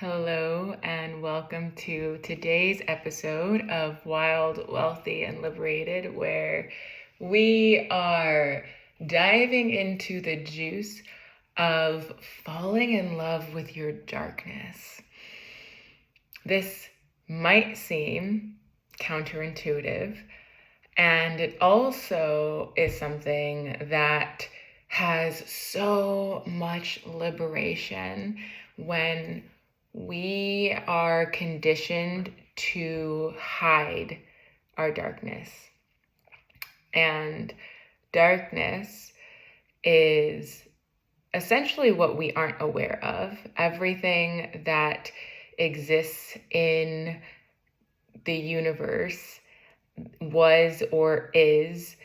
Hello, and welcome to today's episode of Wild, Wealthy, and Liberated, where we are diving into the juice of falling in love with your darkness. This might seem counterintuitive, and it also is something that has so much liberation when we are conditioned to hide our darkness. And darkness is essentially what we aren't aware of. Everything that exists in the universe was or is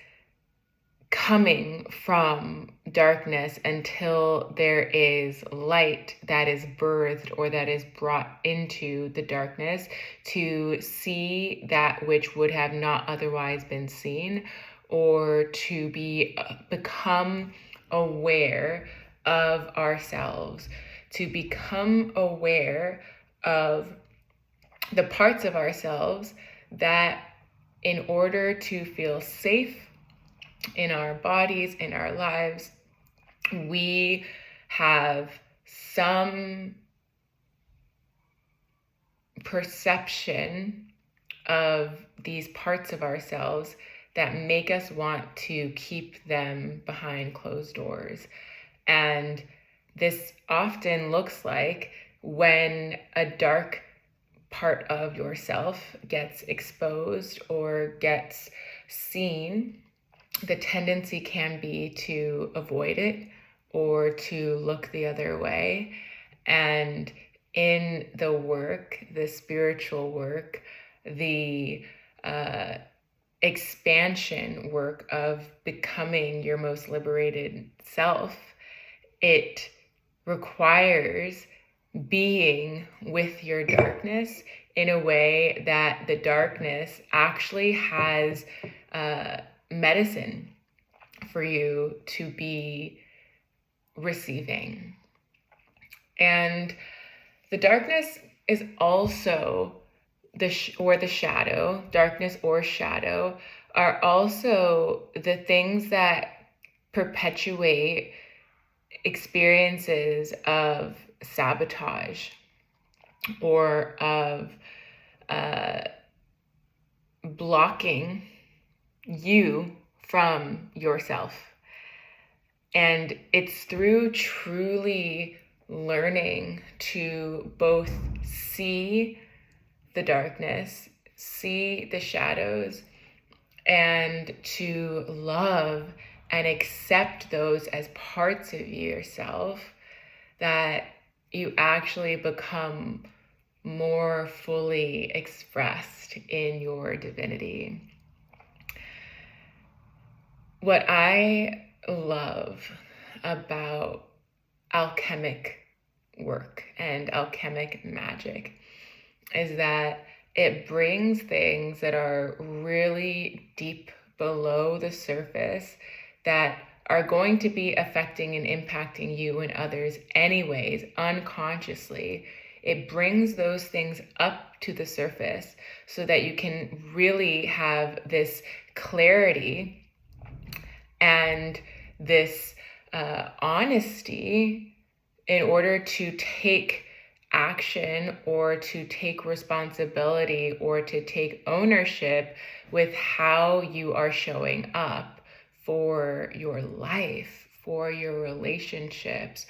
coming from darkness until there is light that is birthed or that is brought into the darkness to see that which would have not otherwise been seen, or to become aware of ourselves, to become aware of the parts of ourselves that, in order to feel safe in our bodies, in our lives, we have some perception of these parts of ourselves that make us want to keep them behind closed doors. And this often looks like when a dark part of yourself gets exposed or gets seen, the tendency can be to avoid it or to look the other way. And in the work, the spiritual work, the expansion work of becoming your most liberated self, it requires being with your darkness in a way that the darkness actually has medicine for you to be receiving. And the darkness is also the shadow, darkness or shadow, are also the things that perpetuate experiences of sabotage or of blocking you from yourself. And it's through truly learning to both see the darkness, see the shadows, and to love and accept those as parts of yourself that you actually become more fully expressed in your divinity. What I love about alchemic work and alchemic magic is that it brings things that are really deep below the surface that are going to be affecting and impacting you and others anyways, unconsciously. It brings those things up to the surface so that you can really have this clarity and this honesty in order to take action or to take responsibility or to take ownership with how you are showing up for your life, for your relationships,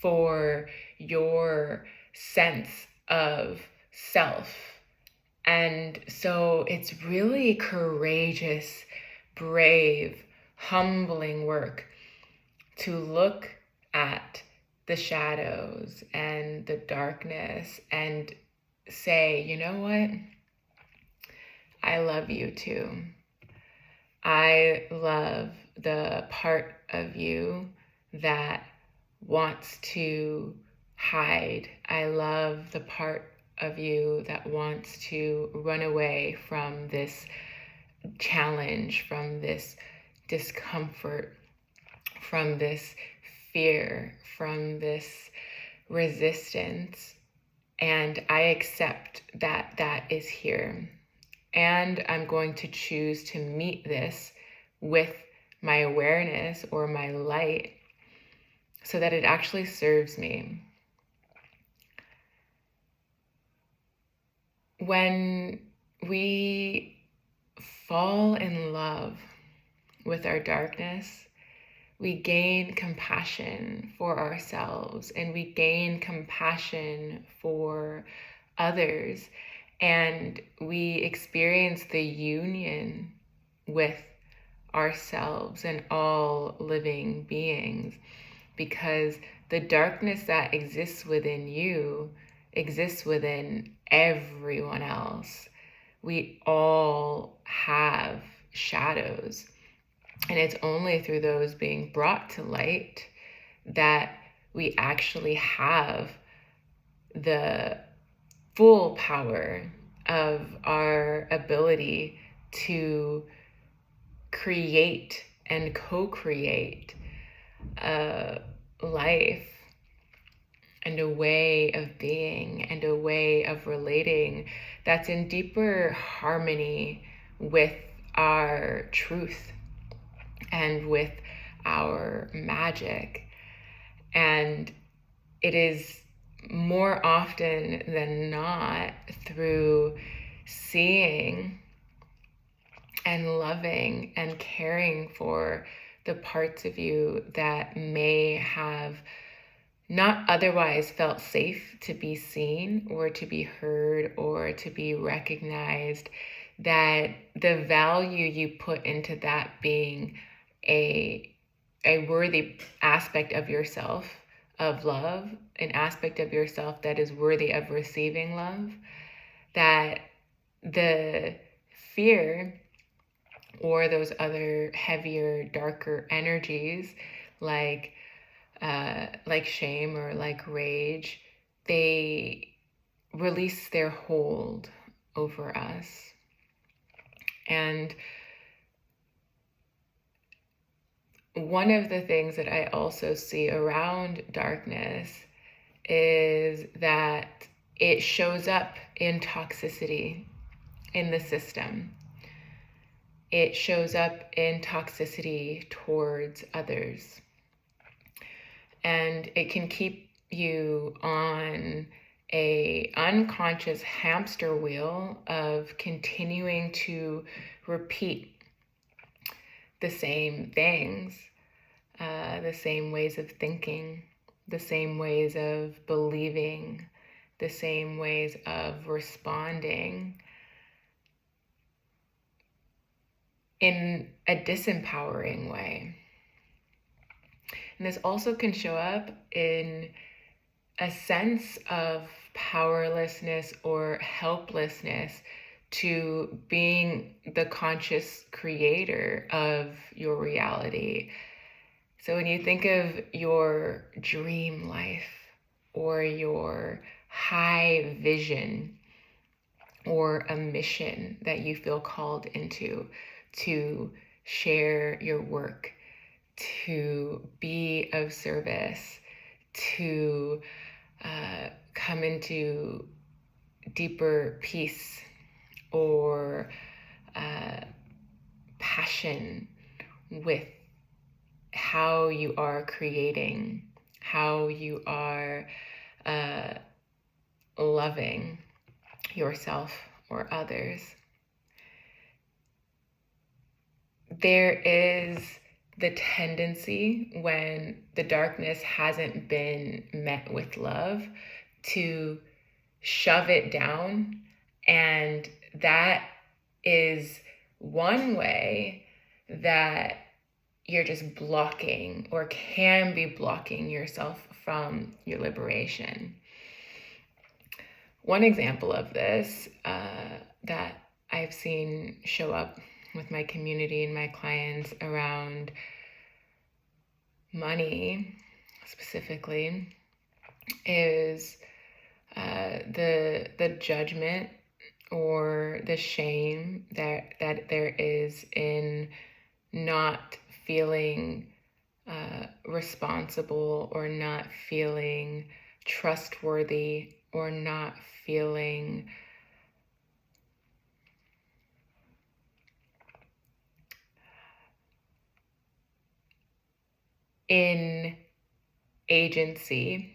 for your sense of self. And so it's really courageous, brave, humbling work to look at the shadows and the darkness and say, you know what? I love you too. I love the part of you that wants to hide. I love the part of you that wants to run away from this challenge, from this discomfort, from this fear, from this resistance. And I accept that that is here. And I'm going to choose to meet this with my awareness or my light so that it actually serves me. When we fall in love with our darkness, we gain compassion for ourselves and we gain compassion for others, and we experience the union with ourselves and all living beings, because the darkness that exists within you exists within everyone else. We all have shadows, and it's only through those being brought to light that we actually have the full power of our ability to create and co-create a life and a way of being and a way of relating that's in deeper harmony with our truth and with our magic. And it is more often than not through seeing and loving and caring for the parts of you that may have not otherwise felt safe to be seen or to be heard or to be recognized, that the value you put into that being a worthy aspect of yourself, of love, an aspect of yourself that is worthy of receiving love, that the fear or those other heavier, darker energies like shame or like rage, they release their hold over us. And one of the things that I also see around darkness is that it shows up in toxicity in the system. It shows up in toxicity towards others. And it can keep you on a unconscious hamster wheel of continuing to repeat the same things, the same ways of thinking, the same ways of believing, the same ways of responding in a disempowering way. And this also can show up in a sense of powerlessness or helplessness to being the conscious creator of your reality. So when you think of your dream life or your high vision or a mission that you feel called into to share your work, to be of service, to come into deeper peace or passion with how you are creating, how you are loving yourself or others. There is the tendency, when the darkness hasn't been met with love, to shove it down. And that is one way that you're just blocking or can be blocking yourself from your liberation. One example of this that I've seen show up with my community and my clients around money specifically is the judgment or the shame that there is in not feeling responsible or not feeling trustworthy or not feeling in agency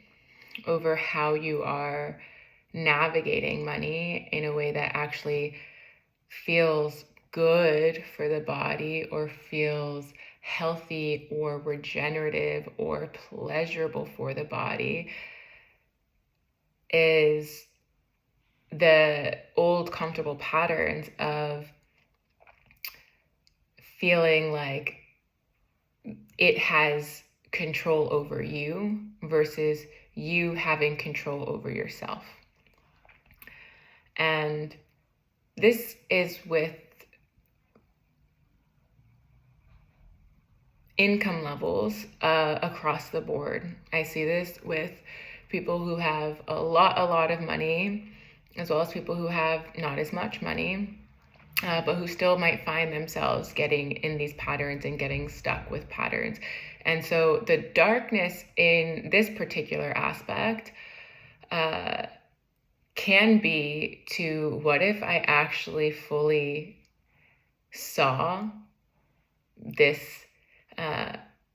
over how you are navigating money in a way that actually feels good for the body or feels healthy or regenerative or pleasurable for the body, is the old comfortable patterns of feeling like it has control over you versus you having control over yourself. And this is with income levels across the board. I see this with people who have a lot of money, as well as people who have not as much money, but who still might find themselves getting in these patterns and getting stuck with patterns. And so the darkness in this particular aspect can be to, what if I actually fully saw this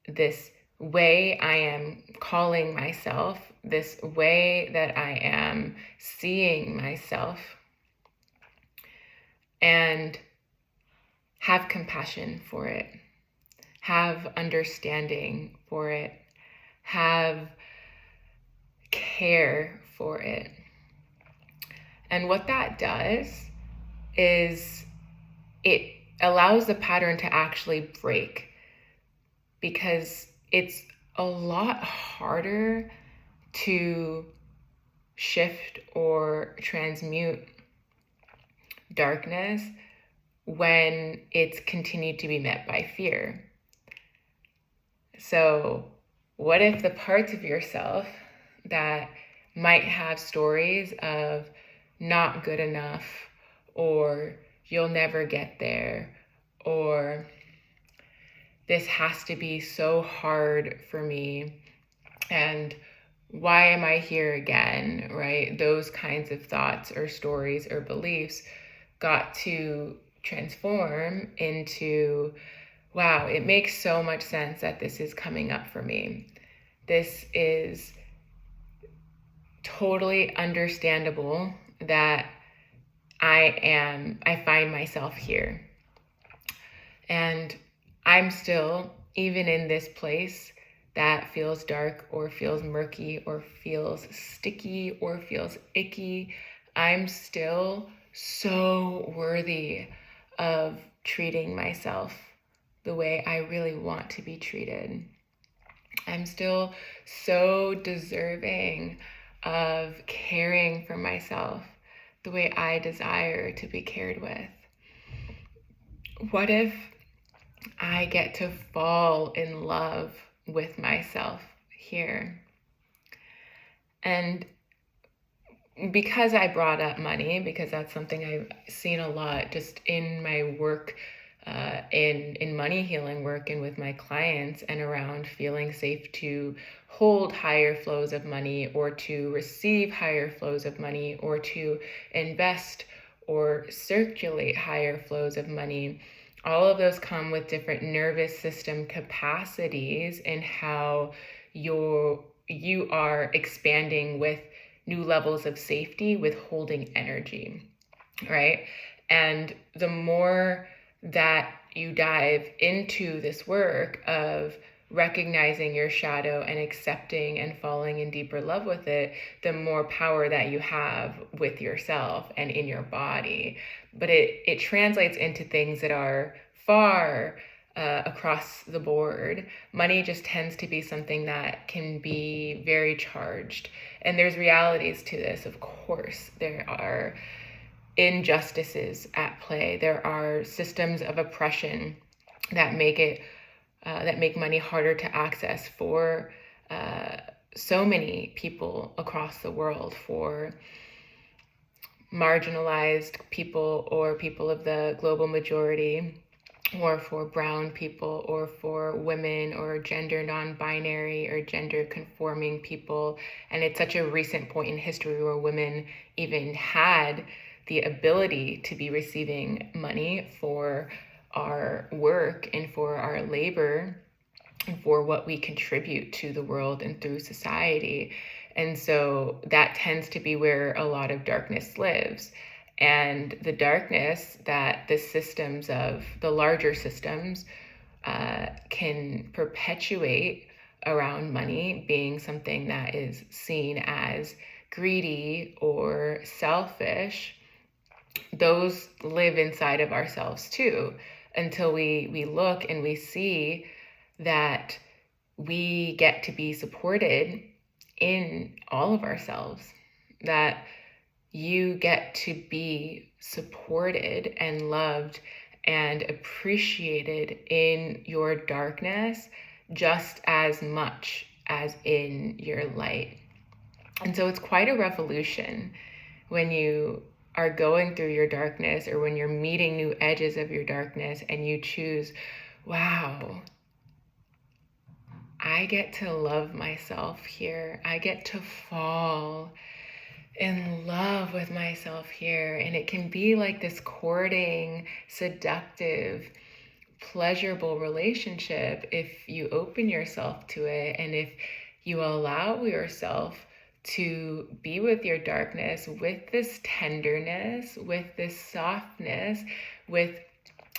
this way I am calling myself, this way that I am seeing myself, and have compassion for it, have understanding for it, have care for it. And what that does is it allows the pattern to actually break, because it's a lot harder to shift or transmute darkness when it's continued to be met by fear. So what if the parts of yourself that might have stories of not good enough, or you'll never get there, or this has to be so hard for me, and why am I here again, right? Those kinds of thoughts or stories or beliefs got to transform into, wow, it makes so much sense that this is coming up for me. This is totally understandable that I find myself here. And I'm still, even in this place that feels dark or feels murky or feels sticky or feels icky, I'm still so worthy of treating myself the way I really want to be treated. I'm still so deserving of caring for myself the way I desire to be cared with. What if I get to fall in love with myself here? And because I brought up money, because that's something I've seen a lot just in my work, in money healing work and with my clients, and around feeling safe to hold higher flows of money, or to receive higher flows of money, or to invest or circulate higher flows of money. All of those come with different nervous system capacities and how you are expanding with new levels of safety, with holding energy, right? And the more that you dive into this work of recognizing your shadow and accepting and falling in deeper love with it, the more power that you have with yourself and in your body. But it translates into things that are far across the board. Money just tends to be something that can be very charged. And there's realities to this, of course. There are injustices at play. There are systems of oppression that make money harder to access for so many people across the world, for marginalized people or people of the global majority, or for brown people, or for women, or gender non-binary, or gender conforming people. And it's such a recent point in history where women even had the ability to be receiving money for our work and for our labor and for what we contribute to the world and through society. And so that tends to be where a lot of darkness lives. And the darkness that the larger systems can perpetuate around money being something that is seen as greedy or selfish, those live inside of ourselves too, until we look and we see that we get to be supported in all of ourselves, that you get to be supported and loved and appreciated in your darkness just as much as in your light. And so it's quite a revolution when you are going through your darkness, or when you're meeting new edges of your darkness and you choose, wow, I get to love myself here. I get to fall in love with myself here. And it can be like this courting, seductive, pleasurable relationship if you open yourself to it, and if you allow yourself to be with your darkness with this tenderness, with this softness, with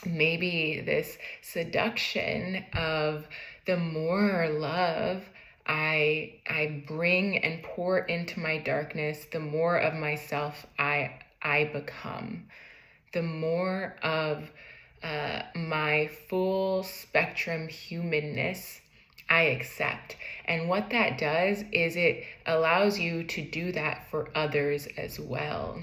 maybe this seduction of the more love I bring and pour into my darkness, the more of myself I become, the more of my full spectrum humanness I accept. And what that does is it allows you to do that for others as well,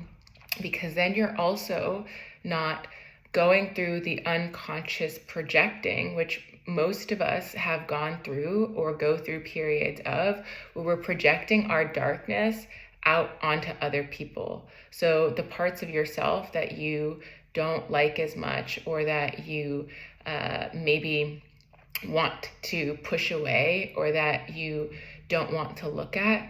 because then you're also not going through the unconscious projecting, which most of us have gone through or go through periods of, where we're projecting our darkness out onto other people. So the parts of yourself that you don't like as much, or that you maybe want to push away, or that you don't want to look at,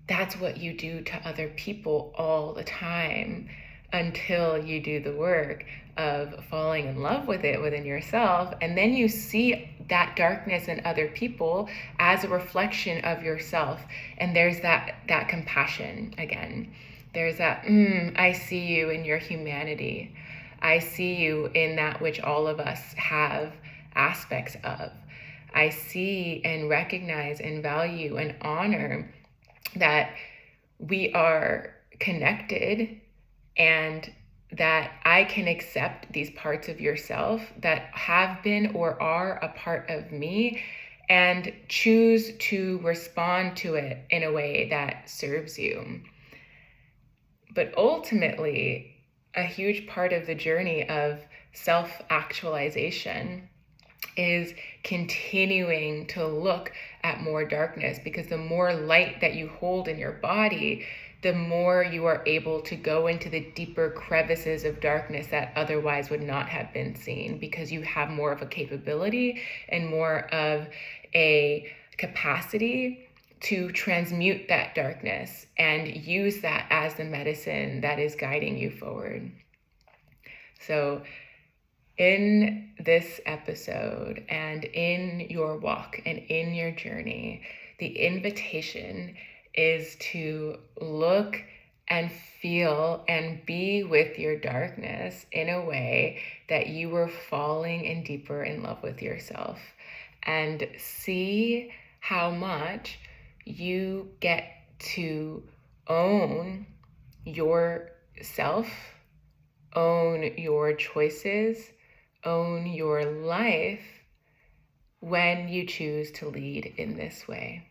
that's what you do to other people all the time, until you do the work of falling in love with it within yourself. And then you see that darkness in other people as a reflection of yourself. And there's that compassion again. There's that, I see you in your humanity. I see you in that which all of us have aspects of. I see and recognize and value and honor that we are connected, and that I can accept these parts of yourself that have been or are a part of me, and choose to respond to it in a way that serves you. But ultimately, a huge part of the journey of self-actualization is continuing to look at more darkness, because the more light that you hold in your body, the more you are able to go into the deeper crevices of darkness that otherwise would not have been seen, because you have more of a capability and more of a capacity to transmute that darkness and use that as the medicine that is guiding you forward. So in this episode, and in your walk and in your journey, the invitation is to look and feel and be with your darkness in a way that you were falling in deeper in love with yourself, and see how much you get to own yourself, own your choices, own your life when you choose to lead in this way.